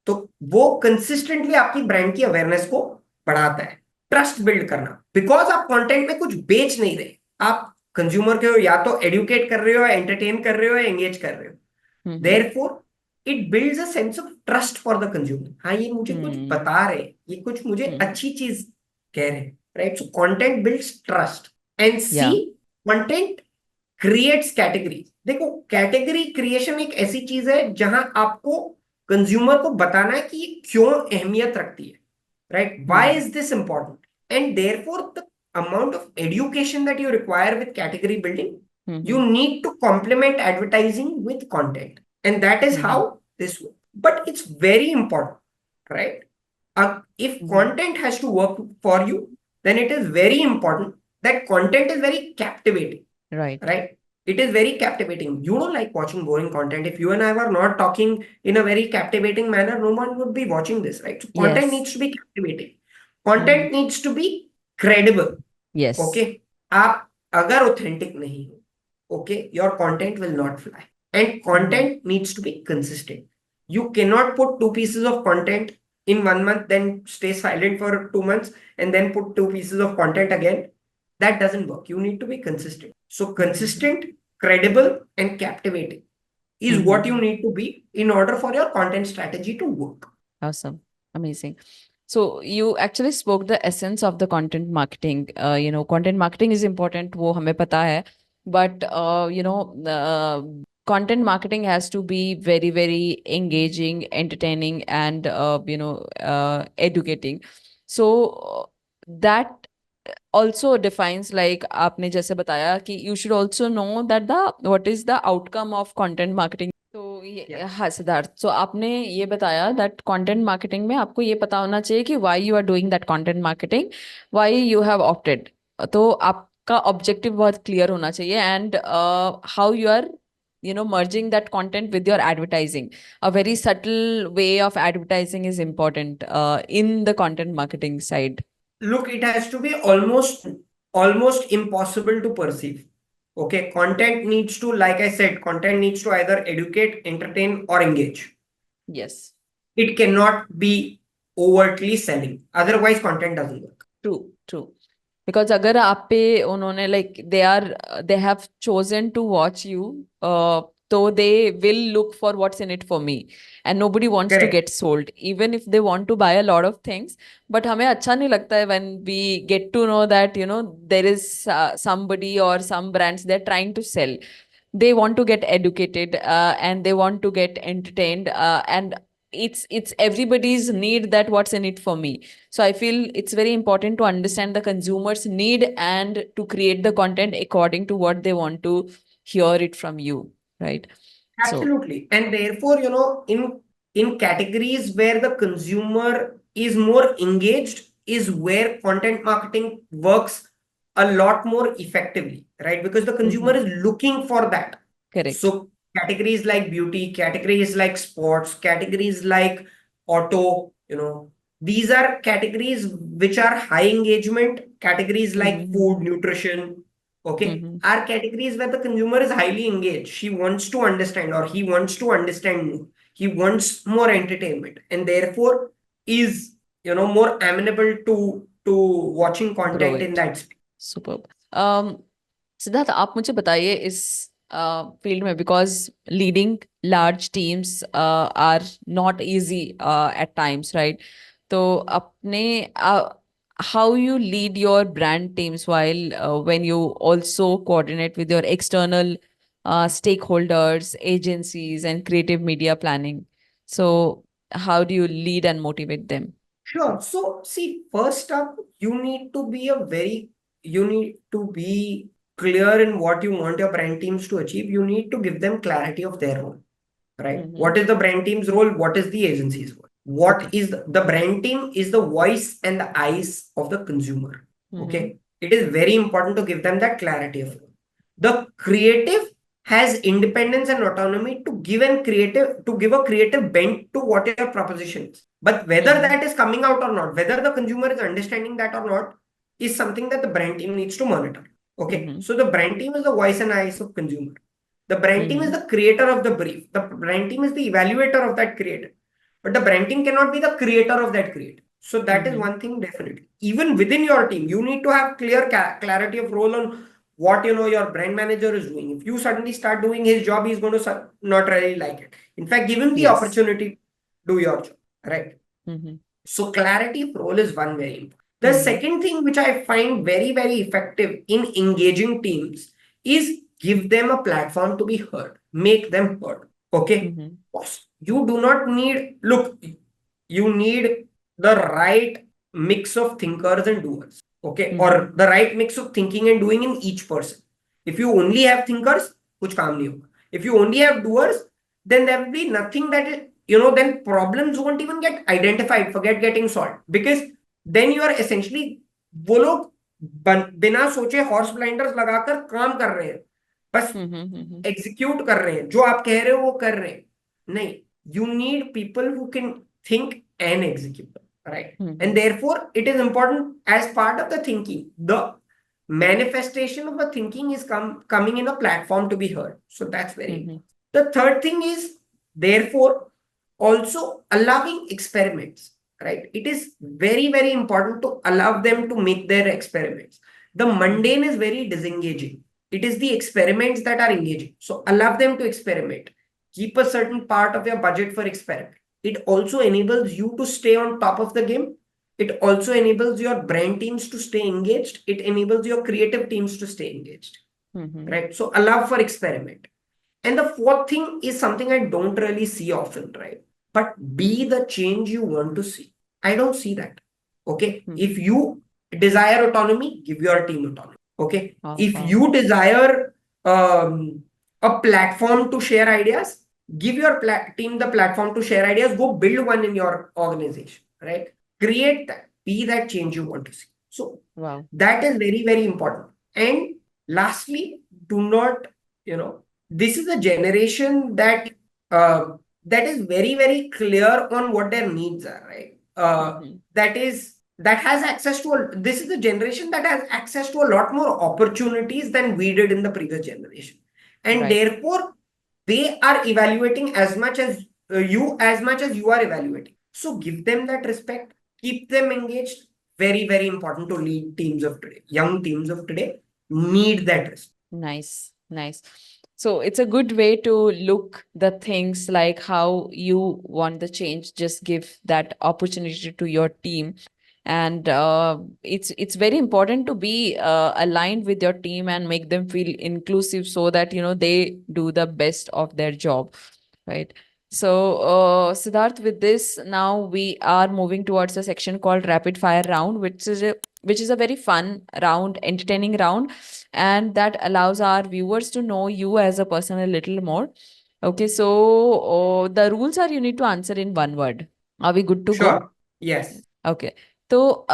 [SPEAKER 1] तो वो कंसिस्टेंटली आपकी ब्रांड की अवेयरनेस को बढ़ाता है। ट्रस्ट बिल्ड करना, बिकॉज आप कंटेंट में कुछ बेच नहीं रहे, आप कंज्यूमर के हो, या तो एडुकेट कर रहे हो, एंटरटेन कर रहे हो, एंगेज कर रहे हो।
[SPEAKER 2] Hmm
[SPEAKER 1] therefore it builds a sense of trust for the consumer. हाँ, ये मुझे कुछ
[SPEAKER 2] हम्म
[SPEAKER 1] बता रहे हैं, ये कुछ मुझे
[SPEAKER 2] हम्म
[SPEAKER 1] अच्छी चीज कह रहे हैं, right? So content builds trust. And see,
[SPEAKER 2] या
[SPEAKER 1] कंटेंट क्रिएट्स कैटेगरी। देखो, कैटेगरी क्रिएशन एक ऐसी चीज है जहां आपको कंज्यूमर को बताना है कि ये क्यों अहमियत रखती है, right? Why
[SPEAKER 2] hmm
[SPEAKER 1] is this important? And therefore, the amount of education that you require with category building, you
[SPEAKER 2] hmm
[SPEAKER 1] need to complement advertising with content. And that is how
[SPEAKER 2] hmm
[SPEAKER 1] this works. But it's very important, right? If
[SPEAKER 2] hmm
[SPEAKER 1] content has to work for you, then it is very important that content is very captivating,
[SPEAKER 2] right
[SPEAKER 1] right? It is very captivating. You don't like watching boring content. If you and I were not talking in a very captivating manner, no one would be watching this, right? So content
[SPEAKER 2] yes
[SPEAKER 1] needs to be captivating. Content needs to be credible.
[SPEAKER 2] Yes
[SPEAKER 1] Okay. आप अगर authentic नहीं हो, okay, your content will not fly. And content needs to be consistent. You cannot put two pieces of content in 1 month, then stay silent for 2 months, and then put two pieces of content again. That doesn't work. You need to be consistent. So consistent, credible, and captivating is what you need to be in order for your content strategy to work.
[SPEAKER 2] Awesome. Amazing. So you actually spoke the essence of the content marketing. Content marketing is important. वो हमें पता है. But content marketing has to be very, very engaging, entertaining, and educating. So that also defines, like आपने जैसे बताया कि you should also know that what is the outcome of content marketing. तो ये,
[SPEAKER 1] Yeah.
[SPEAKER 2] हाँ सिद्धार्थ, तो आपने ये बताया दैट कंटेंट मार्केटिंग में आपको ये पता होना चाहिए कि why you are doing that content marketing, why you have opted. तो आपका ऑब्जेक्टिव बहुत क्लियर होना चाहिए, and how you are merging that content with your advertising. A very subtle way of advertising is important in the content marketing side.
[SPEAKER 1] Look, it has to be almost impossible to perceive. Okay, content needs to, like I said, content needs to either educate, entertain, or engage.
[SPEAKER 2] Yes,
[SPEAKER 1] It cannot be overtly selling. Otherwise, content doesn't work.
[SPEAKER 2] true, true. Because अगर आप पे उन्होंने they have chosen to watch you, so they will look for what's in it for me, and nobody wants to
[SPEAKER 1] Correct.
[SPEAKER 2] get sold even if they want to buy a lot of things. But हमें अच्छा नहीं लगता है when we get to know that there is somebody or some brands they're trying to sell. They want to get educated, and they want to get entertained, and it's everybody's need that what's in it for me. So I feel it's very important to understand the consumer's need and to create the content according to what they want to hear it from you, right? So
[SPEAKER 1] Absolutely. And therefore, in categories where the consumer is more engaged is where content marketing works a lot more effectively, right? Because the consumer
[SPEAKER 2] mhm,
[SPEAKER 1] is looking for that.
[SPEAKER 2] correct.
[SPEAKER 1] So categories like beauty, categories like sports, categories like auto, these are categories which are high engagement, categories like
[SPEAKER 2] Mm-hmm.
[SPEAKER 1] food, nutrition, okay,
[SPEAKER 2] Mm-hmm.
[SPEAKER 1] are categories where the consumer is highly engaged. She wants to understand, or he wants to understand more. He wants more entertainment, and therefore is more amenable to watching
[SPEAKER 2] Grow
[SPEAKER 1] content in
[SPEAKER 2] it.
[SPEAKER 1] that space.
[SPEAKER 2] Superb. Siddharth, आप मुझे बताइए इस field में, because leading large teams are not easy at times, right? तो अपने how you lead your brand teams while when you also coordinate with your external stakeholders, agencies, and creative media planning. So, how do you lead and motivate them?
[SPEAKER 1] Sure. So see, first up, you need to be clear in what you want your brand teams to achieve. You need to give them clarity of their role, right?
[SPEAKER 2] Mm-hmm.
[SPEAKER 1] What is the brand team's role? What is the agency's role? What
[SPEAKER 2] Okay.
[SPEAKER 1] is the brand team is the voice and the eyes of the consumer.
[SPEAKER 2] Mm-hmm.
[SPEAKER 1] Okay. It is very important to give them that clarity of role. The creative has independence and autonomy to give a creative bent to what your proposition is. But whether
[SPEAKER 2] Mm-hmm.
[SPEAKER 1] that is coming out or not, whether the consumer is understanding that or not, is something that the brand team needs to monitor. Okay.
[SPEAKER 2] Mm-hmm.
[SPEAKER 1] So the brand team is the voice and eyes of consumer. The brand team is
[SPEAKER 2] Mm-hmm.
[SPEAKER 1] the creator of the brief. The brand team is the evaluator of that creator. But the brand team cannot be the creator of that creator. So that is
[SPEAKER 2] Mm-hmm.
[SPEAKER 1] one thing definitely. Even within your team, you need to have clear clarity of role on what your brand manager is doing. If you suddenly start doing his job, he's going to not really like it. In fact, give him the
[SPEAKER 2] Yes.
[SPEAKER 1] opportunity to do your job, right?
[SPEAKER 2] Mm-hmm.
[SPEAKER 1] So clarity of role is one very important. The
[SPEAKER 2] Mm-hmm.
[SPEAKER 1] second thing which I find very, very effective in engaging teams is give them a platform to be heard, make them heard. Okay.
[SPEAKER 2] Mm-hmm.
[SPEAKER 1] Boss, you do not need, look, you need the right mix of thinkers and doers. Okay.
[SPEAKER 2] Mm-hmm.
[SPEAKER 1] Or the right mix of thinking and doing in each person. If you only have thinkers, kuch kaam nahi hoga. If you only have doers, then there will be nothing that is, then problems won't even get identified, forget getting solved. Because then you are essentially, वो लोग बिना सोचे horse blinders लगाकर काम कर रहे हैं, बस
[SPEAKER 2] Mm-hmm.
[SPEAKER 1] एग्जीक्यूट कर रहे हैं, जो आप कह रहे हो वो कर रहे हैं. नहीं, you need people who can think and execute, right?
[SPEAKER 2] Mm-hmm.
[SPEAKER 1] And therefore it is important as part of the thinking, the manifestation of the thinking is coming in a platform to be heard. So that's very
[SPEAKER 2] Mm-hmm.
[SPEAKER 1] important. The third thing is, therefore, also allowing experiments, right? It is very, very important to allow them to make their experiments. The mundane is very disengaging. It is the experiments that are engaging. So allow them to experiment. Keep a certain part of your budget for experiment. It also enables you to stay on top of the game. It also enables your brand teams to stay engaged. It enables your creative teams to stay engaged,
[SPEAKER 2] Mm-hmm.
[SPEAKER 1] right? So allow for experiment. And the fourth thing is something I don't really see often, right? But be the change you want to see. I don't see that. Okay.
[SPEAKER 2] Mm-hmm.
[SPEAKER 1] If you desire autonomy, give your team autonomy. Okay.
[SPEAKER 2] Oh,
[SPEAKER 1] If
[SPEAKER 2] wow.
[SPEAKER 1] you desire a platform to share ideas, give your team the platform to share ideas. Go build one in your organization, right? Create that. Be that change you want to see. So
[SPEAKER 2] Wow.
[SPEAKER 1] that is very, very important. And lastly, do not, you know, this is a generation uh, that is very, very clear on what their needs are, right?
[SPEAKER 2] Mm-hmm.
[SPEAKER 1] That has access to this is the generation that has access to a lot more opportunities than we did in the previous generation, and
[SPEAKER 2] Right.
[SPEAKER 1] therefore they are evaluating as much as you are evaluating. So give them that respect, keep them engaged. Very, very important to lead teams of today. Young teams of today need that respect.
[SPEAKER 2] Nice, nice. So it's a good way to look the things like how you want the change. Just give that opportunity to your team, and it's very important to be aligned with your team and make them feel inclusive, so that they do the best of their job, right? So Siddharth, with this, now we are moving towards a section called rapid fire round, which is a very fun round, entertaining round, and that allows our viewers to know you as a person a little more. Okay, so the rules are you need to answer in one word. Are we good to go?
[SPEAKER 1] Sure. Yes.
[SPEAKER 2] Okay. तो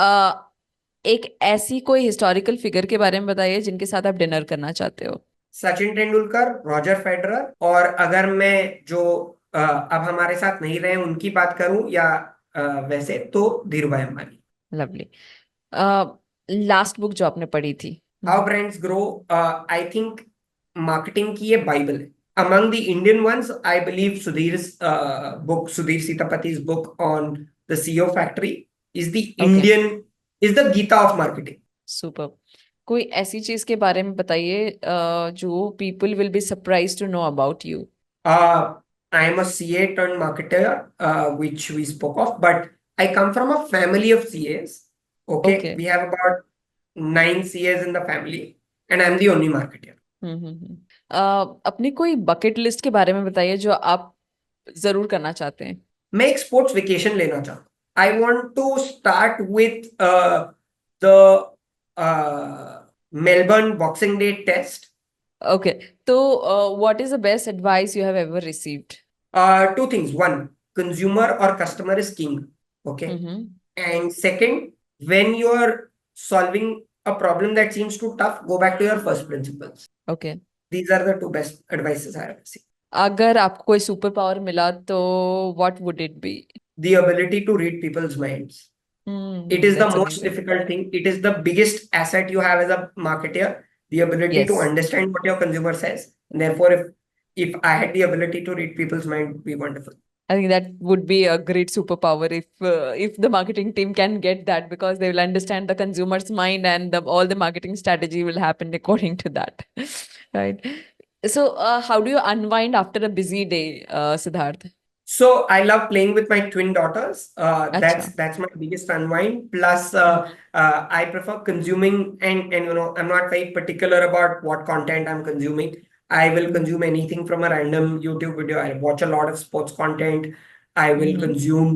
[SPEAKER 2] एक ऐसी कोई historical figure के बारे में बताइए जिनके साथ आप डिनर करना चाहते हो.
[SPEAKER 1] सचिन तेंदुलकर, रॉजर फेडरर, और अगर मैं जो अब हमारे साथ नहीं रहे उनकी बात करूं या वैसे तो धीरू भाई अंबानी.
[SPEAKER 2] लवली. लास्ट बुक जो आपने पढ़ी थी.
[SPEAKER 1] How brands grow. I think marketing की ये बाइबल है. Among the Indian ones, I believe Sudhir Sitapathi's book on the CEO factory is the
[SPEAKER 2] Okay.
[SPEAKER 1] is the Gita of marketing.
[SPEAKER 2] Super. कोई ऐसी चीज के बारे में बताइए जो people will be surprise to know about you.
[SPEAKER 1] I am a CA turned marketer, which we spoke of, but I come from a family of CAs. Okay,
[SPEAKER 2] Okay.
[SPEAKER 1] we have about 9 CAs in the family, and I'm the only marketer.
[SPEAKER 2] अपनी कोई bucket list के बारे में बताइए जो आप जरूर करना चाहते हैं।
[SPEAKER 1] मैं एक स्पोर्ट्स वेकेशन लेना चाहता हूँ. I want to start with the Melbourne Boxing Day test.
[SPEAKER 2] Okay, तो what is the best advice you have ever received?
[SPEAKER 1] Two things. One, consumer or customer is king. Okay.
[SPEAKER 2] Mm-hmm.
[SPEAKER 1] And second, when you are solving a problem that seems too tough, go back to your first principles.
[SPEAKER 2] Okay.
[SPEAKER 1] These are the two best advices I have seen.
[SPEAKER 2] अगर आपको कोई super power मिला तो what would it be?
[SPEAKER 1] The ability to read people's minds. It is the
[SPEAKER 2] That's
[SPEAKER 1] most
[SPEAKER 2] amazing.
[SPEAKER 1] difficult thing. It is the biggest asset you have as a marketer. The ability to
[SPEAKER 2] Yes.
[SPEAKER 1] understand what your consumer says. And therefore, if I had the ability to read people's mind, it would be wonderful.
[SPEAKER 2] I think that would be a great superpower if the marketing team can get that, because they will understand the consumer's mind and all the marketing strategy will happen according to that. Right. So, how do you unwind after a busy day, Siddharth?
[SPEAKER 1] So I love playing with my twin daughters.
[SPEAKER 2] Acha.
[SPEAKER 1] That's my biggest unwind. Plus,
[SPEAKER 2] Mhm.
[SPEAKER 1] I prefer consuming, and I'm not very particular about what content I'm consuming. I will consume anything from a random YouTube video. I watch a lot of sports content. I will
[SPEAKER 2] Mhm.
[SPEAKER 1] consume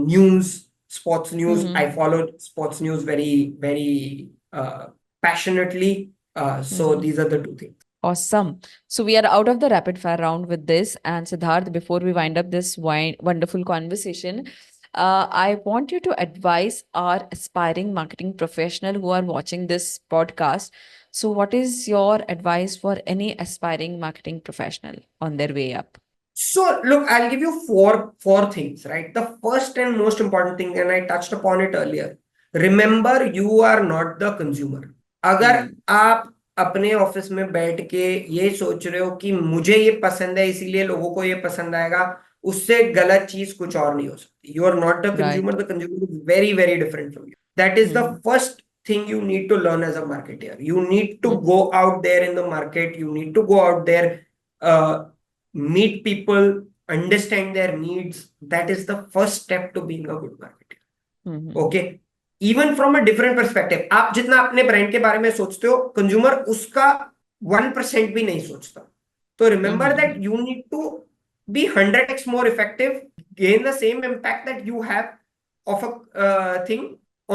[SPEAKER 1] news, sports news. I
[SPEAKER 2] Mhm.
[SPEAKER 1] follow sports news very, very passionately. So
[SPEAKER 2] Mhm.
[SPEAKER 1] these are the two things.
[SPEAKER 2] Awesome. So we are out of the rapid fire round with this. And Siddharth, before we wind up this wonderful conversation, I want you to advise our aspiring marketing professional who are watching this podcast. So, what is your advice for any aspiring marketing professional on their way up?
[SPEAKER 1] So look, I'll give you four things, right? The first and most important thing, and I touched upon it earlier. Remember, you are not the consumer. अगर
[SPEAKER 2] Hmm.
[SPEAKER 1] आप अपने office में बैठ के ये सोच रहे हो कि मुझे ये पसंद है इसीलिए लोगों को ये पसंद आएगा, उससे गलत चीज कुछ और नहीं हो सकती. You are not
[SPEAKER 2] Right.
[SPEAKER 1] The consumer is very very different from you. That is the
[SPEAKER 2] Hmm.
[SPEAKER 1] First thing you need to learn as a marketer. You need to
[SPEAKER 2] Hmm.
[SPEAKER 1] go out there in the market. You need to go out there, uh, meet people, understand their needs. That is the first step to being a good marketer.
[SPEAKER 2] Hmm.
[SPEAKER 1] Okay. Even from a different perspective, आप जितना अपने brand के बारे में सोचते हो, consumer उसका 1% भी नहीं सोचता. तो remember that
[SPEAKER 2] Hmm.
[SPEAKER 1] You need to be 100x more effective, gain the same impact that you have of a thing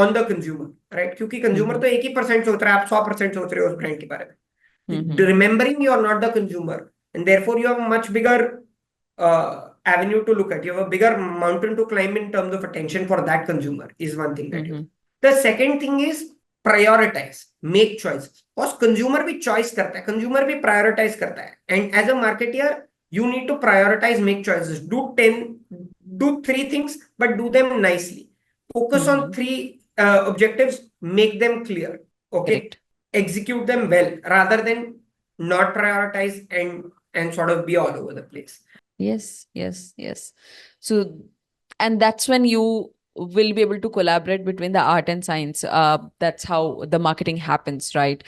[SPEAKER 1] on the consumer, right? क्योंकि कंज्यूमर
[SPEAKER 2] Hmm.
[SPEAKER 1] तो 1% सोच रहा है, आप 100% सोच रहे हो उस ब्रांड के बारे में.
[SPEAKER 2] Hmm.
[SPEAKER 1] Remembering you are not the consumer, and therefore you have a much bigger avenue to look at. You have a bigger mountain to climb in terms of attention for that consumer, is one thing that you.
[SPEAKER 2] Hmm.
[SPEAKER 1] The second thing is prioritize, make choices. Because consumer भी choice करता है, consumer भी prioritize करता है. And as a marketer, you need to prioritize, make choices. Do three things, but do them nicely. Focus on
[SPEAKER 2] Hmm.
[SPEAKER 1] three objectives, make them clear. Okay,
[SPEAKER 2] Correct.
[SPEAKER 1] execute them well rather than not prioritize and sort of be all over the place.
[SPEAKER 2] Yes, yes, yes. So, and that's when you will be able to collaborate between the art and science. That's how the marketing happens, right?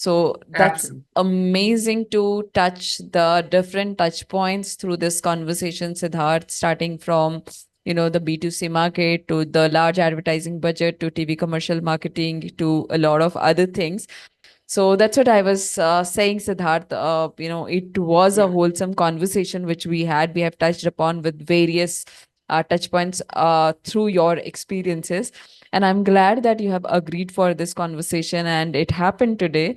[SPEAKER 2] So that's
[SPEAKER 1] Absolutely.
[SPEAKER 2] amazing to touch the different touch points through this conversation, Siddharth, starting from the B2C market to the large advertising budget to TV commercial marketing to a lot of other things. So that's what I was saying, Siddharth. It was a
[SPEAKER 1] Yeah.
[SPEAKER 2] wholesome conversation which we had. We have touched upon with various touch points through your experiences. And I'm glad that you have agreed for this conversation and it happened today.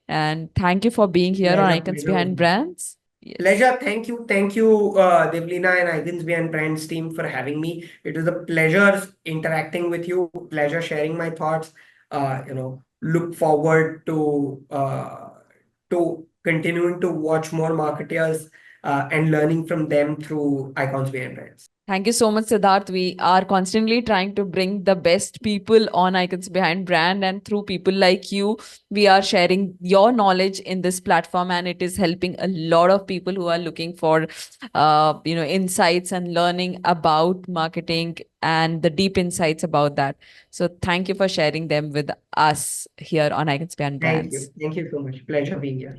[SPEAKER 2] And thank you for being here on Icons
[SPEAKER 1] Pleasure was
[SPEAKER 2] Behind
[SPEAKER 1] mine.
[SPEAKER 2] Brands. Yes.
[SPEAKER 1] Pleasure. Thank you, Devlina and Icons Behind Brands team for having me. It was a pleasure interacting with you. Pleasure sharing my thoughts. Look forward to continuing to watch more marketers and learning from them through Icons Behind Brands.
[SPEAKER 2] Thank you so much, Siddharth. We are constantly trying to bring the best people on Icons Behind Brand, and through people like you, we are sharing your knowledge in this platform, and it is helping a lot of people who are looking for, insights and learning about marketing and the deep insights about that. So, thank you for sharing them with us here on Icons Behind
[SPEAKER 1] Thank
[SPEAKER 2] Brands.
[SPEAKER 1] you. Thank you so much. Pleasure being here.